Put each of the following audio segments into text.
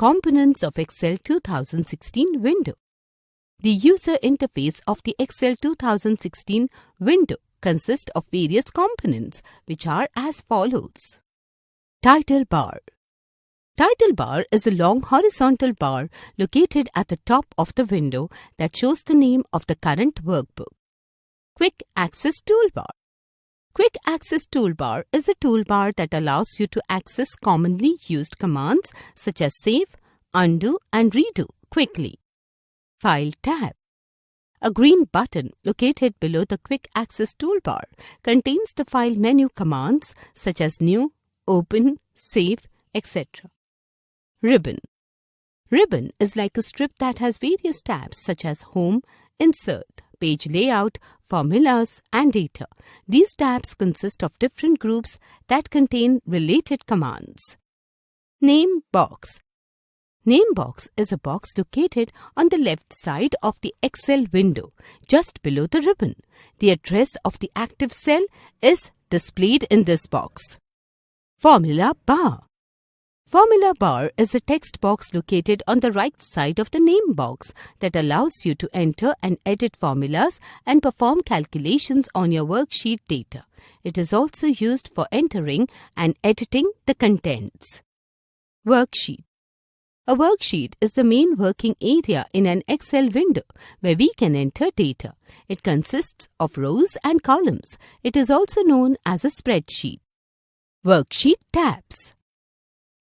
Components of Excel 2016 window. The user interface of the Excel 2016 window consists of various components which are as follows. Title bar. Title bar is a long horizontal bar located at the top of the window that shows the name of the current workbook. Quick Access Toolbar. Quick Access Toolbar is a toolbar that allows you to access commonly used commands such as save, undo and redo quickly. File tab. A green button located below the Quick Access Toolbar contains the file menu commands such as new, open, save, etc. Ribbon. Ribbon is like a strip that has various tabs such as home, insert, page layout, formulas and data. These tabs consist of different groups that contain related commands. Name box. Name box is a box located on the left side of the Excel window, just below the ribbon. The address of the active cell is displayed in this box. Formula bar. Formula bar is a text box located on the right side of the name box that allows you to enter and edit formulas and perform calculations on your worksheet data. It is also used for entering and editing the contents. Worksheet. A worksheet is the main working area in an Excel window where we can enter data. It consists of rows and columns. It is also known as a spreadsheet. Worksheet tabs.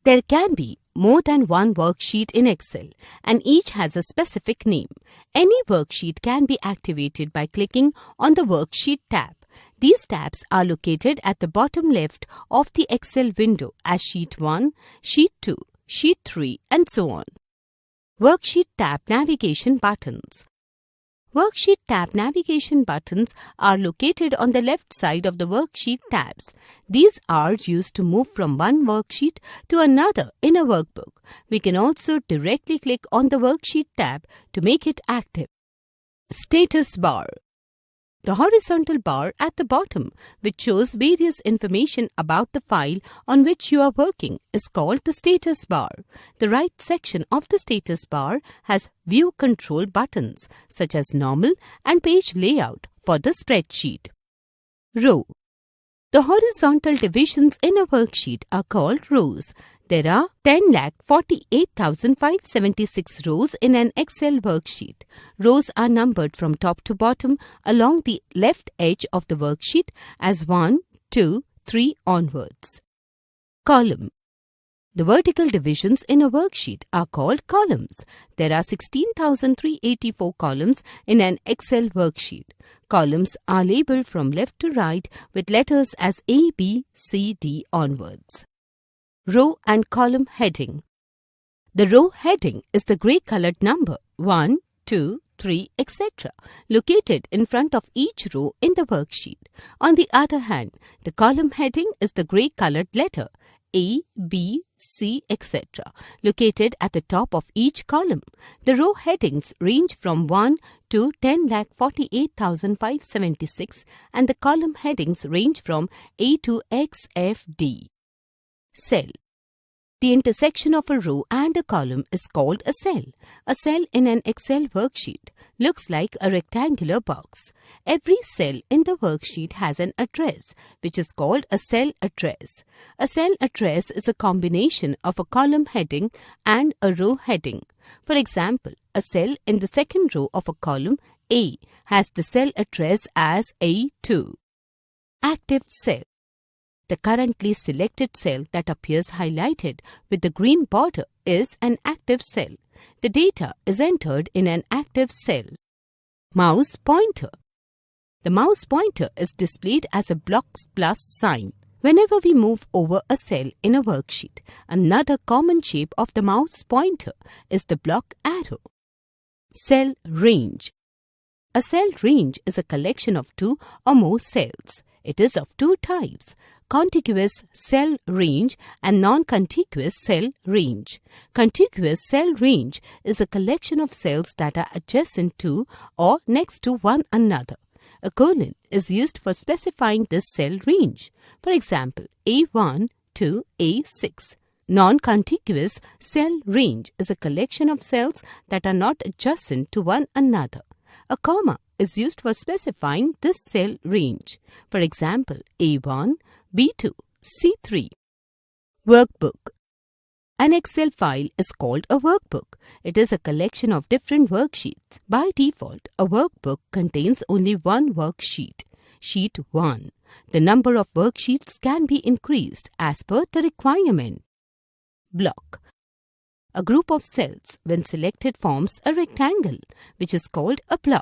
There can be more than one worksheet in Excel and each has a specific name. Any worksheet can be activated by clicking on the Worksheet tab. These tabs are located at the bottom left of the Excel window as Sheet 1, Sheet 2, Sheet 3 and so on. Worksheet tab navigation buttons. Worksheet tab navigation buttons are located on the left side of the worksheet tabs. These are used to move from one worksheet to another in a workbook. We can also directly click on the worksheet tab to make it active. Status bar. The horizontal bar at the bottom, which shows various information about the file on which you are working, is called the status bar. The right section of the status bar has view control buttons such as normal and page layout for the spreadsheet. Row. The horizontal divisions in a worksheet are called rows. There are 10,48,576 rows in an Excel worksheet. Rows are numbered from top to bottom along the left edge of the worksheet as 1, 2, 3 onwards. Column. The vertical divisions in a worksheet are called columns. There are 16,384 columns in an Excel worksheet. Columns are labeled from left to right with letters as A, B, C, D onwards. Row and column heading. The row heading is the grey coloured number 1, 2, 3, etc. located in front of each row in the worksheet. On the other hand, the column heading is the grey coloured letter A, B, C, etc. located at the top of each column. The row headings range from 1 to 10,48,576 and the column headings range from A to X, F, D. Cell. The intersection of a row and a column is called a cell. A cell in an Excel worksheet looks like a rectangular box. Every cell in the worksheet has an address, which is called a cell address. A cell address is a combination of a column heading and a row heading. For example, a cell in the second row of a column A has the cell address as A2. Active cell. The currently selected cell that appears highlighted with the green border is an active cell. The data is entered in an active cell. Mouse pointer. The mouse pointer is displayed as a block plus sign. Whenever we move over a cell in a worksheet, another common shape of the mouse pointer is the block arrow. Cell range. A cell range is a collection of two or more cells. It is of two types: contiguous cell range and non-contiguous cell range. Contiguous cell range is a collection of cells that are adjacent to or next to one another. A colon is used for specifying this cell range. For example, A1 to A6. Non-contiguous cell range is a collection of cells that are not adjacent to one another. A comma is used for specifying this cell range. For example, A1, B2, C3. Workbook. An Excel file is called a workbook. It is a collection of different worksheets. By default, a workbook contains only one worksheet, Sheet 1. The number of worksheets can be increased as per the requirement. Block. A group of cells when selected forms a rectangle, which is called a block.